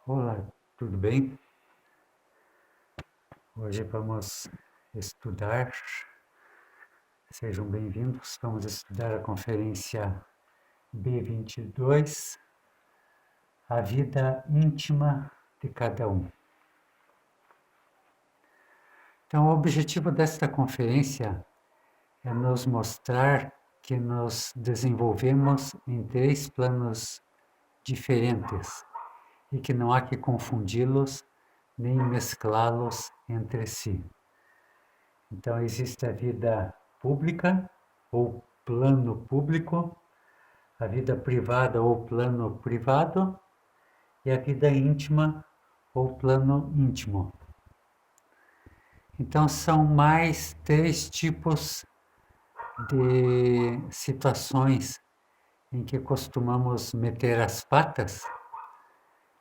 Olá, tudo bem? Hoje vamos estudar, sejam bem-vindos, vamos estudar a conferência B22, a vida íntima de cada um. Então, o objetivo desta conferência é nos mostrar que nos desenvolvemos em 3 planos diferentes e que não há que confundi-los nem mesclá-los entre si. Então, existe a vida pública, ou plano público, a vida privada, ou plano privado, e a vida íntima, ou plano íntimo. Então, são mais 3 tipos de situações em que costumamos meter as patas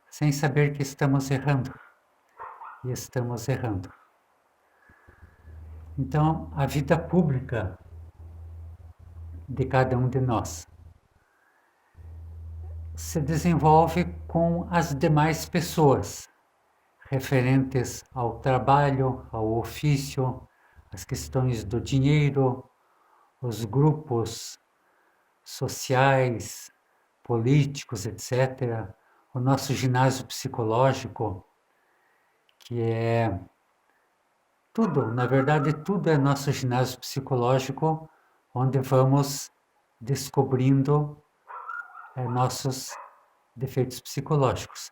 sem saber que estamos errando. E estamos errando. Então, a vida pública de cada um de nós se desenvolve com as demais pessoas, referentes ao trabalho, ao ofício, as questões do dinheiro, os grupos sociais, políticos, etc. O nosso ginásio psicológico, que é tudo, na verdade, tudo é nosso ginásio psicológico, onde vamos descobrindo nossos defeitos psicológicos.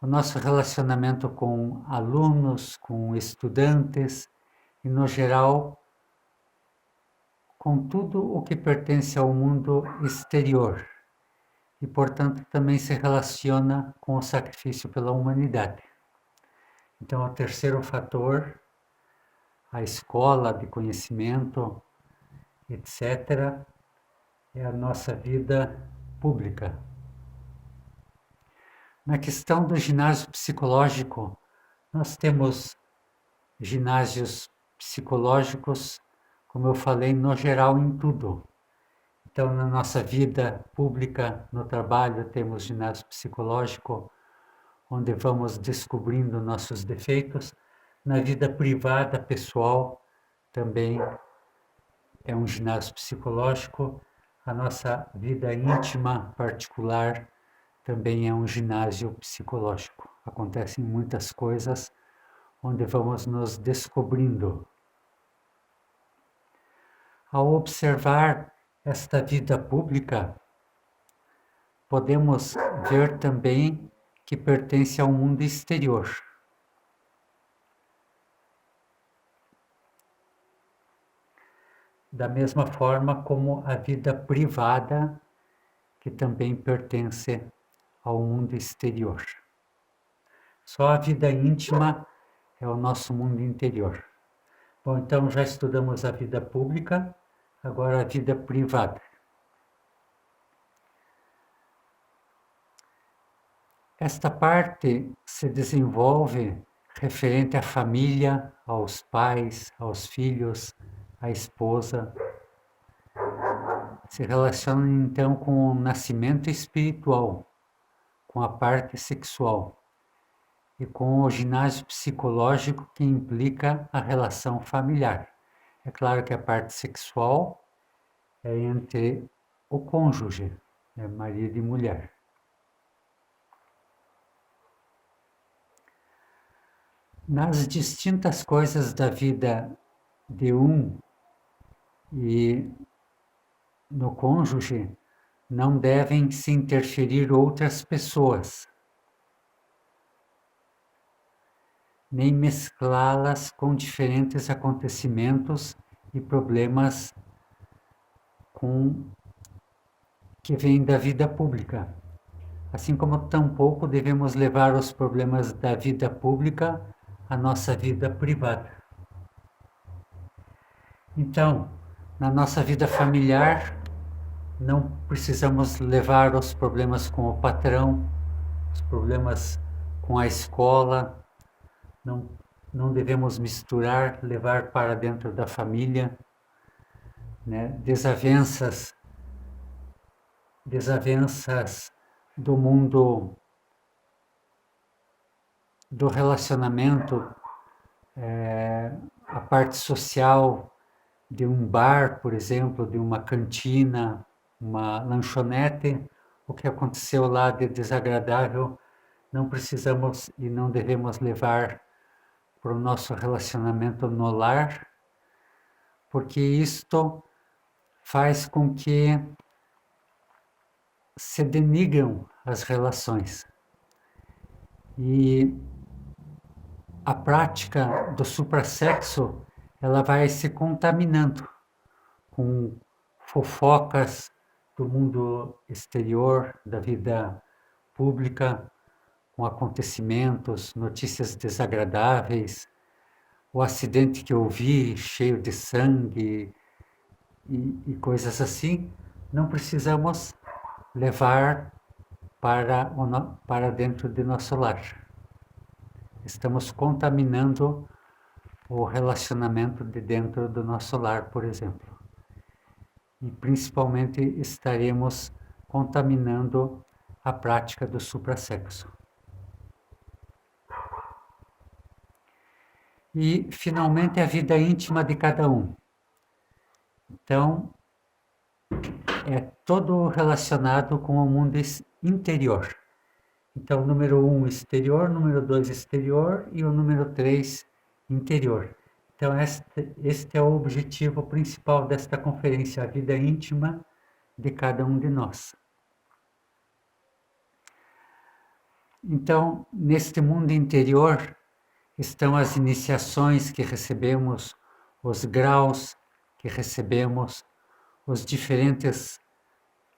O nosso relacionamento com alunos, com estudantes e, no geral, com tudo o que pertence ao mundo exterior e, portanto, também se relaciona com o sacrifício pela humanidade. Então, o terceiro fator, a escola de conhecimento, etc., é a nossa vida pública. Na questão do ginásio psicológico, nós temos ginásios psicológicos, como eu falei, no geral em tudo. Então, na nossa vida pública, no trabalho, temos ginásio psicológico, onde vamos descobrindo nossos defeitos. Na vida privada, pessoal, também é um ginásio psicológico. A nossa vida íntima, particular, também é um ginásio psicológico. Acontecem muitas coisas onde vamos nos descobrindo. Ao observar esta vida pública, podemos ver também que pertence ao mundo exterior. Da mesma forma como a vida privada, que também pertence ao mundo exterior. Só a vida íntima é o nosso mundo interior. Bom, então já estudamos a vida pública, agora a vida privada. Esta parte se desenvolve referente à família, aos pais, aos filhos, à esposa. Se relaciona então com o nascimento espiritual, com a parte sexual e com o ginásio psicológico que implica a relação familiar. É claro que a parte sexual é entre o cônjuge, marido e mulher. Nas distintas coisas da vida de um e no cônjuge, não devem se interferir outras pessoas, nem mesclá-las com diferentes acontecimentos e problemas que vêm da vida pública. Assim como tampouco devemos levar os problemas da vida pública à nossa vida privada. Então, na nossa vida familiar, não precisamos levar os problemas com o patrão, os problemas com a escola, não devemos misturar, levar para dentro da família, né? Desavenças do mundo do relacionamento, a parte social de um bar, por exemplo, de uma cantina, uma lanchonete, o que aconteceu lá de desagradável, não precisamos e não devemos levar para o nosso relacionamento no lar, porque isto faz com que se denigram as relações. E a prática do suprassexo, ela vai se contaminando com fofocas do mundo exterior, da vida pública, com acontecimentos, notícias desagradáveis, o acidente que eu vi cheio de sangue e coisas assim, não precisamos levar para dentro de nosso lar. Estamos contaminando o relacionamento de dentro do nosso lar, por exemplo. E principalmente estaremos contaminando a prática do suprassexo. E, finalmente, a vida íntima de cada um. Então, é todo relacionado com o mundo interior. Então, número 1, exterior, número 2, exterior e o número 3, interior. Então, este é o objetivo principal desta conferência, a vida íntima de cada um de nós. Então, neste mundo interior estão as iniciações que recebemos, os graus que recebemos, os diferentes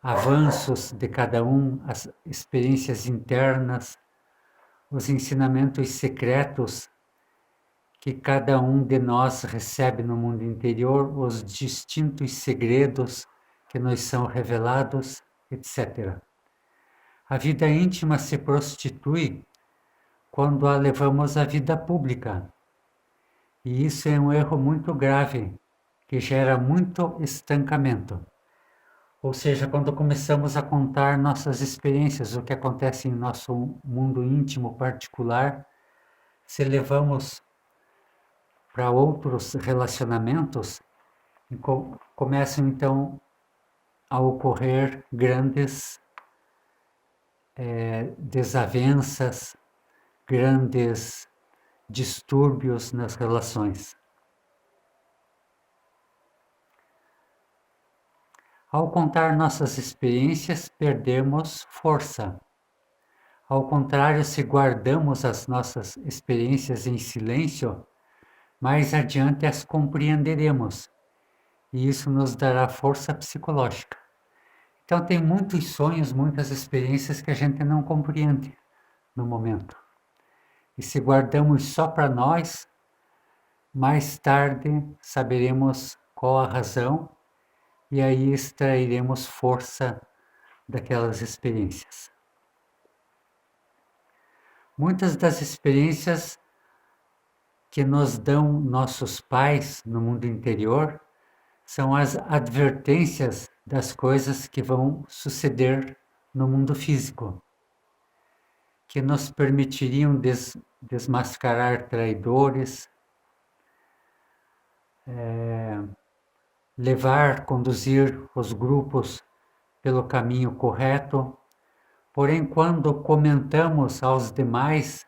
avanços de cada um, as experiências internas, os ensinamentos secretos que cada um de nós recebe no mundo interior, os distintos segredos que nos são revelados, etc. A vida íntima se prostitui quando a levamos à vida pública. E isso é um erro muito grave, que gera muito estancamento. Ou seja, quando começamos a contar nossas experiências, o que acontece em nosso mundo íntimo particular, se levamos para outros relacionamentos, começam então a ocorrer grandes desavenças, grandes distúrbios nas relações. Ao contar nossas experiências, perdemos força. Ao contrário, se guardamos as nossas experiências em silêncio, mais adiante as compreenderemos, e isso nos dará força psicológica. Então, tem muitos sonhos, muitas experiências que a gente não compreende no momento. E se guardamos só para nós, mais tarde saberemos qual a razão e aí extrairemos força daquelas experiências. Muitas das experiências que nos dão nossos pais no mundo interior são as advertências das coisas que vão suceder no mundo físico, que nos permitiriam desmascarar traidores, conduzir os grupos pelo caminho correto. Porém, quando comentamos aos demais,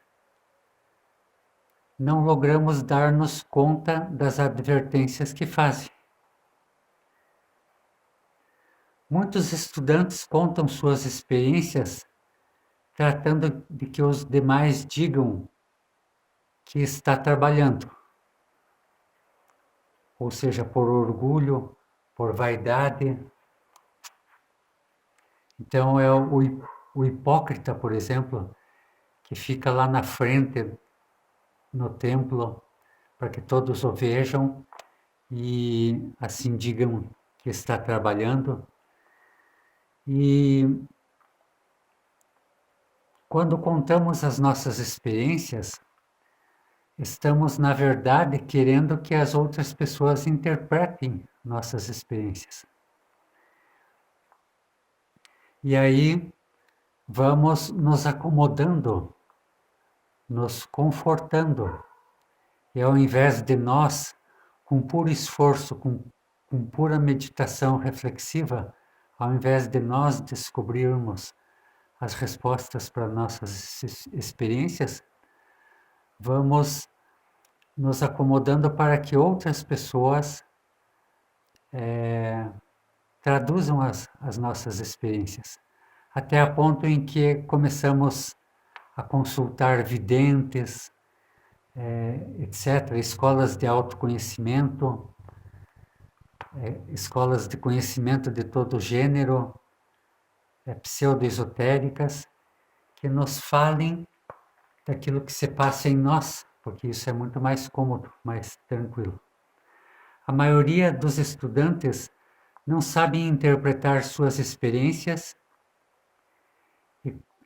não logramos dar-nos conta das advertências que fazem. Muitos estudantes contam suas experiências tratando de que os demais digam que está trabalhando, ou seja, por orgulho, por vaidade. Então é o hipócrita, por exemplo, que fica lá na frente no templo para que todos o vejam e assim digam que está trabalhando. E quando contamos as nossas experiências, estamos, na verdade, querendo que as outras pessoas interpretem nossas experiências. E aí vamos nos acomodando nos confortando. E ao invés de nós, com puro esforço, com pura meditação reflexiva, ao invés de nós descobrirmos as respostas para nossas experiências, vamos nos acomodando para que outras pessoas traduzam as nossas experiências, até a ponto em que começamos a consultar videntes, etc., escolas de autoconhecimento, escolas de conhecimento de todo gênero, pseudo-esotéricas, que nos falem daquilo que se passa em nós, porque isso é muito mais cômodo, mais tranquilo. A maioria dos estudantes não sabem interpretar suas experiências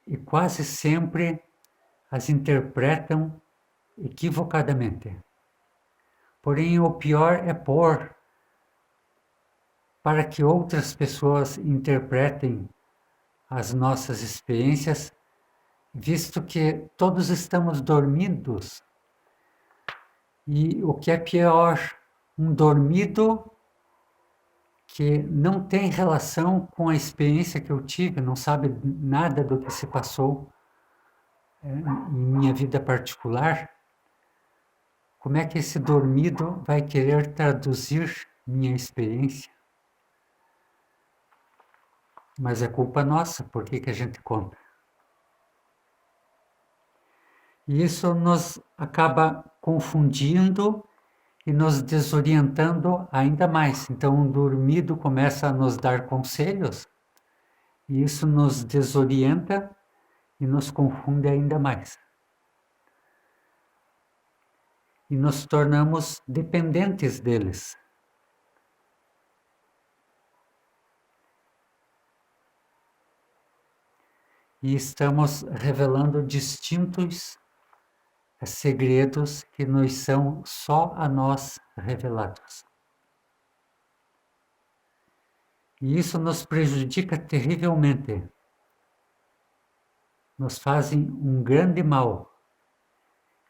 e quase sempre as interpretam equivocadamente. Porém, o pior é pôr para que outras pessoas interpretem as nossas experiências, visto que todos estamos dormidos. E o que é pior, um dormido que não tem relação com a experiência que eu tive, não sabe nada do que se passou em minha vida particular. Como é que esse dormido vai querer traduzir minha experiência? Mas é culpa nossa, por que a gente conta? E isso nos acaba confundindo e nos desorientando ainda mais. Então, um dormido começa a nos dar conselhos, e isso nos desorienta e nos confunde ainda mais. E nos tornamos dependentes deles. E estamos revelando distintos segredos que nos são só a nós revelados. E isso nos prejudica terrivelmente. Nos fazem um grande mal.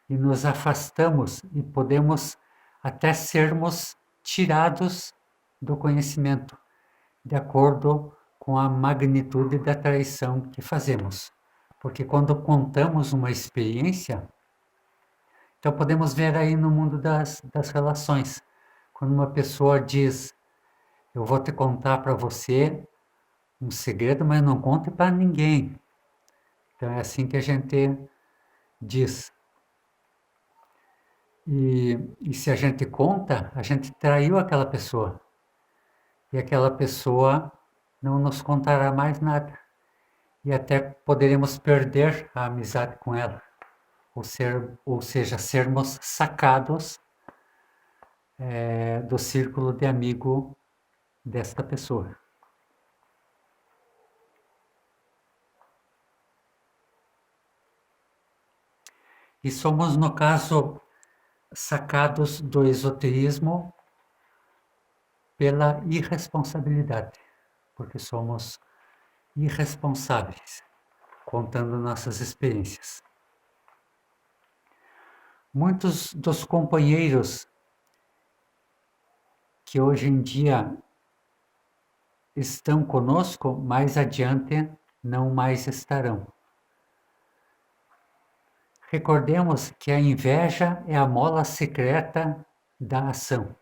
E nos afastamos e podemos até sermos tirados do conhecimento, de acordo com a magnitude da traição que fazemos. Porque quando contamos uma experiência, então podemos ver aí no mundo das relações, quando uma pessoa diz, eu vou te contar para você um segredo, mas não conte para ninguém. Então é assim que a gente diz. E se a gente conta, a gente traiu aquela pessoa. E aquela pessoa não nos contará mais nada. E até poderemos perder a amizade com ela. Ou seja, sermos sacados do círculo de amigo desta pessoa. E somos, no caso, sacados do esoterismo pela irresponsabilidade, porque somos irresponsáveis, contando nossas experiências. Muitos dos companheiros que hoje em dia estão conosco, mais adiante não mais estarão. Recordemos que a inveja é a mola secreta da ação.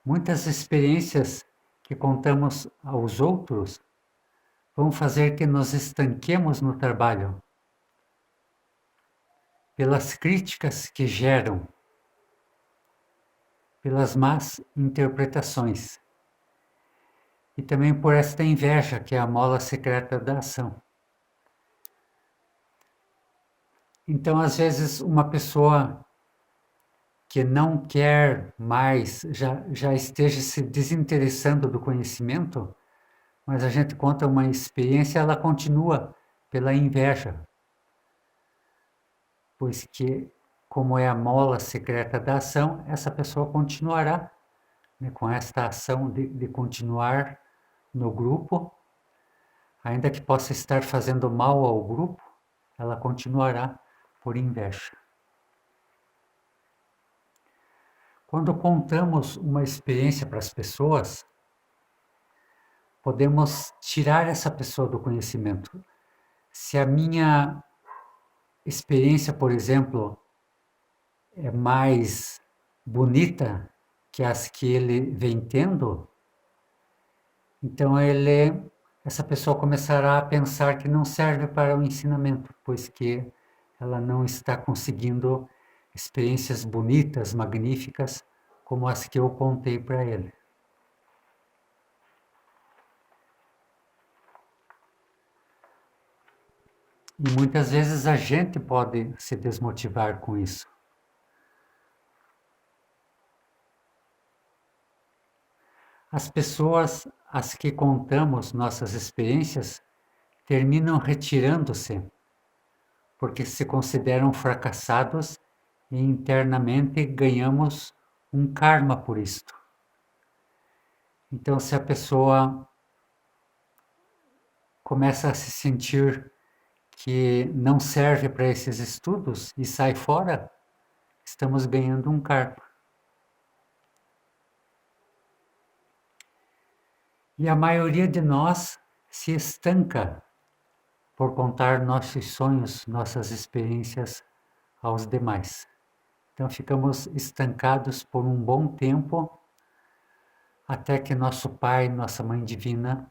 Muitas experiências que contamos aos outros vão fazer que nos estanquemos no trabalho, pelas críticas que geram, pelas más interpretações e também por esta inveja que é a mola secreta da ação. Então, às vezes, uma pessoa que não quer mais, já esteja se desinteressando do conhecimento, mas a gente conta uma experiência, ela continua pela inveja. Pois que, como é a mola secreta da ação, essa pessoa continuará, né, com esta ação de continuar no grupo, ainda que possa estar fazendo mal ao grupo, ela continuará, por inveja. Quando contamos uma experiência para as pessoas, podemos tirar essa pessoa do conhecimento. Se a minha experiência, por exemplo, é mais bonita que as que ele vem tendo, então essa pessoa começará a pensar que não serve para o ensinamento, pois que ela não está conseguindo experiências bonitas, magníficas, como as que eu contei para ele. E muitas vezes a gente pode se desmotivar com isso. As pessoas às que contamos nossas experiências terminam retirando-se porque se consideram fracassados e internamente ganhamos um karma por isto. Então, se a pessoa começa a se sentir que não serve para esses estudos e sai fora, estamos ganhando um karma. E a maioria de nós se estanca por contar nossos sonhos, nossas experiências aos demais. Então ficamos estancados por um bom tempo até que nosso Pai, nossa Mãe Divina,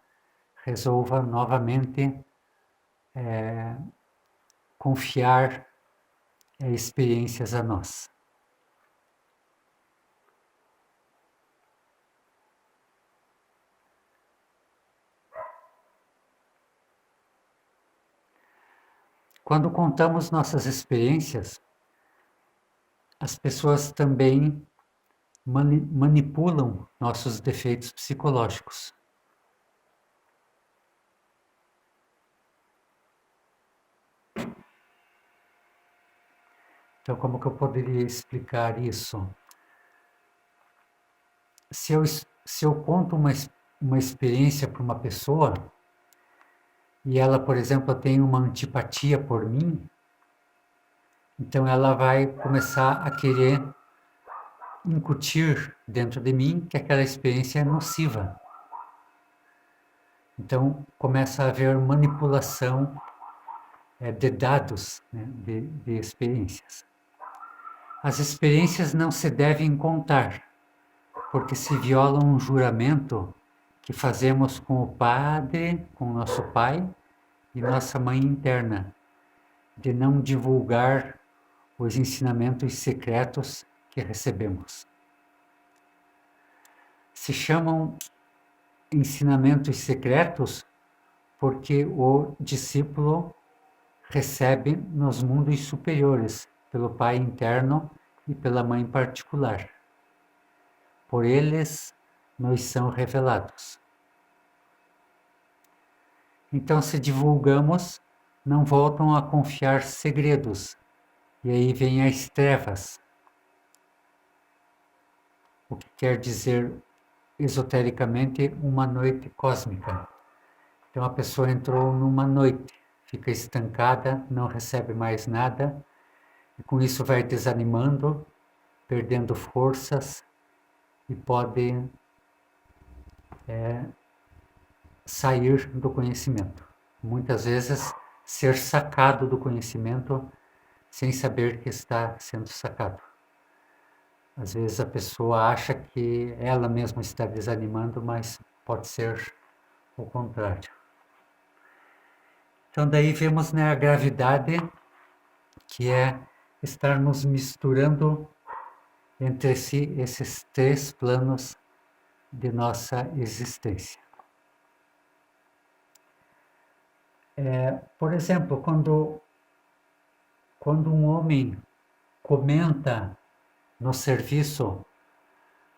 resolva novamente confiar experiências a nós. Quando contamos nossas experiências, as pessoas também manipulam nossos defeitos psicológicos. Então, como que eu poderia explicar isso? Se eu conto uma experiência para uma pessoa e ela, por exemplo, tem uma antipatia por mim, então ela vai começar a querer incutir dentro de mim que aquela experiência é nociva. Então começa a haver manipulação de dados, né, de experiências. As experiências não se devem contar, porque se viola um juramento que fazemos com o Padre, com o nosso Pai e nossa Mãe interna, de não divulgar os ensinamentos secretos que recebemos. Se chamam ensinamentos secretos porque o discípulo recebe nos mundos superiores, pelo Pai interno e pela Mãe particular. Por eles nos são revelados. Então, se divulgamos, não voltam a confiar segredos, e aí vem as trevas. O que quer dizer esotericamente uma noite cósmica. Então a pessoa entrou numa noite, fica estancada, não recebe mais nada, e com isso vai desanimando, perdendo forças e pode sair do conhecimento. Muitas vezes ser sacado do conhecimento sem saber que está sendo sacado. Às vezes a pessoa acha que ela mesma está desanimando, mas pode ser o contrário. Então daí vemos, né, a gravidade que é estarmos misturando entre si esses três planos de nossa existência. Por exemplo, quando um homem comenta no serviço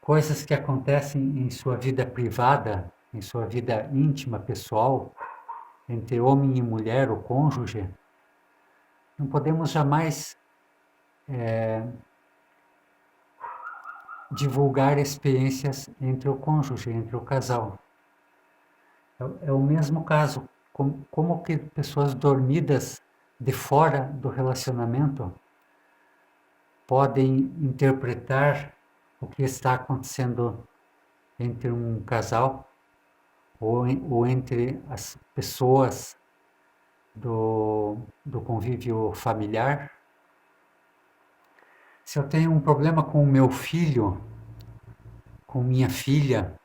coisas que acontecem em sua vida privada, em sua vida íntima, pessoal, entre homem e mulher, o cônjuge, não podemos jamais divulgar experiências entre o cônjuge, entre o casal. É o mesmo caso, como que pessoas dormidas de fora do relacionamento podem interpretar o que está acontecendo entre um casal ou entre as pessoas do convívio familiar. Se eu tenho um problema com o meu filho, com minha filha,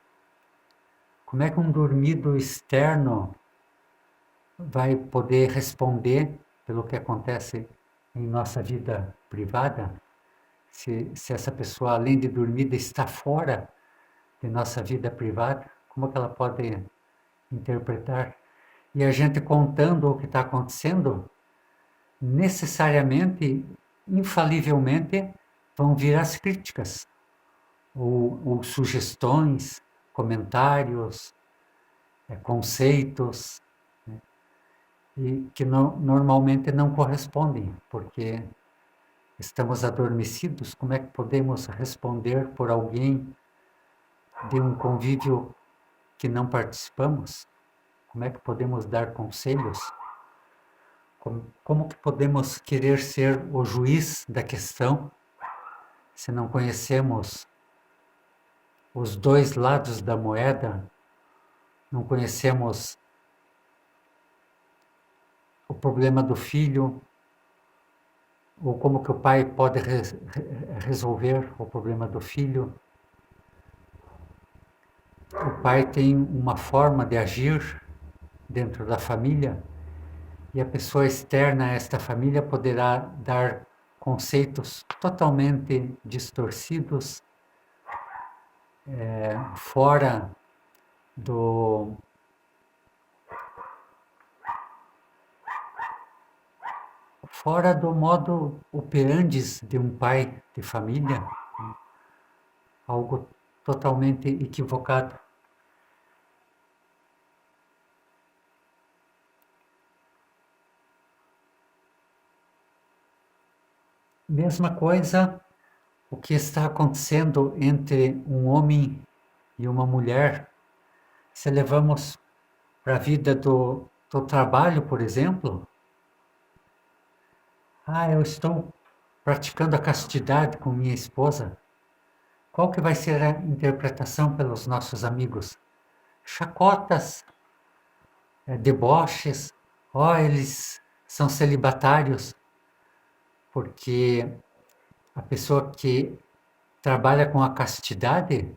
como é que um dormido externo vai poder responder pelo que acontece em nossa vida privada? Se essa pessoa, além de dormida, está fora de nossa vida privada, como é que ela pode interpretar? E a gente contando o que está acontecendo, necessariamente, infalivelmente, vão vir as críticas, ou sugestões, comentários, conceitos, né? E que normalmente não correspondem, porque estamos adormecidos. Como é que podemos responder por alguém de um convívio que não participamos? Como é que podemos dar conselhos? Como que podemos querer ser o juiz da questão se não conhecemos os dois lados da moeda, não conhecemos o problema do filho, ou como que o pai pode resolver o problema do filho? O pai tem uma forma de agir dentro da família e a pessoa externa a esta família poderá dar conceitos totalmente distorcidos, fora do fora do modo operandi de um pai de família, algo totalmente equivocado. Mesma coisa o que está acontecendo entre um homem e uma mulher. Se levamos para a vida do trabalho, por exemplo, eu estou praticando a castidade com minha esposa. Qual que vai ser a interpretação pelos nossos amigos? Chacotas, deboches, eles são celibatários, porque a pessoa que trabalha com a castidade,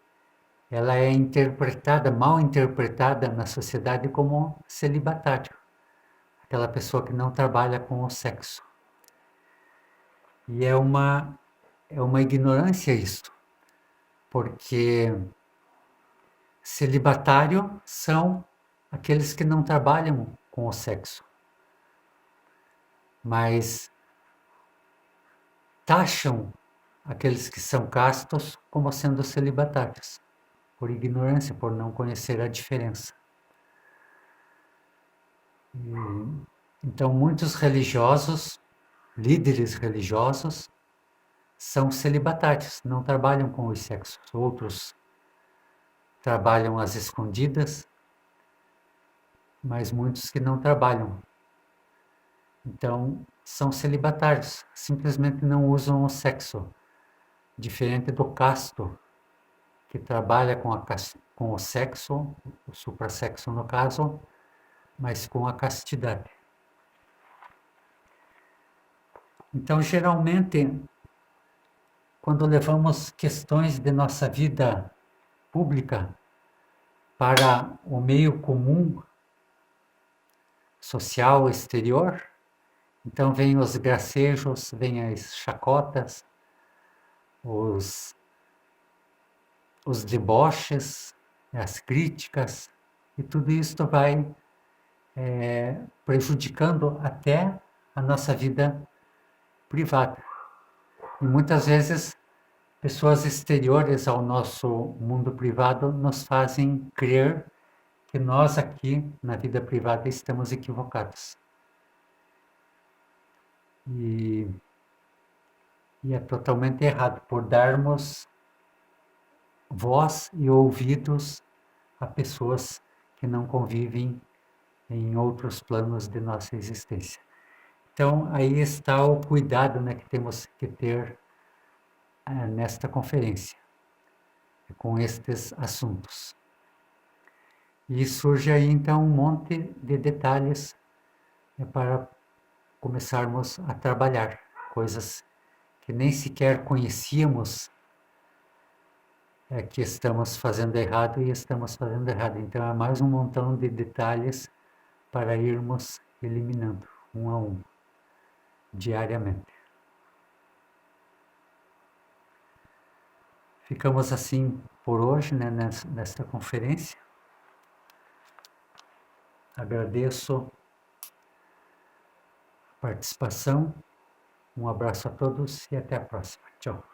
ela é interpretada, mal interpretada na sociedade como celibatário, aquela pessoa que não trabalha com o sexo. E é uma ignorância isso, porque celibatário são aqueles que não trabalham com o sexo, mas taxam aqueles que são castos como sendo celibatários, por ignorância, por não conhecer a diferença. Então, muitos religiosos, líderes religiosos, são celibatários, não trabalham com os sexos. Outros trabalham às escondidas, mas muitos que não trabalham. Então, são celibatários, simplesmente não usam o sexo, diferente do casto, que trabalha com o sexo, o suprassexo no caso, mas com a castidade. Então, geralmente, quando levamos questões de nossa vida pública para o meio comum, social, exterior, então vêm os gracejos, vêm as chacotas, os deboches, as críticas, e tudo isso vai prejudicando até a nossa vida privada. E muitas vezes pessoas exteriores ao nosso mundo privado nos fazem crer que nós aqui na vida privada estamos equivocados. E é totalmente errado por darmos voz e ouvidos a pessoas que não convivem em outros planos de nossa existência. Então, aí está o cuidado, né, que temos que ter nesta conferência, com estes assuntos. E surge aí, então, um monte de detalhes para começarmos a trabalhar, coisas que nem sequer conhecíamos que estamos fazendo errado e estamos fazendo errado. Então, é mais um montão de detalhes para irmos eliminando um a um, diariamente. Ficamos assim por hoje, né, nesta conferência. Agradeço a participação. Um abraço a todos e até a próxima. Tchau.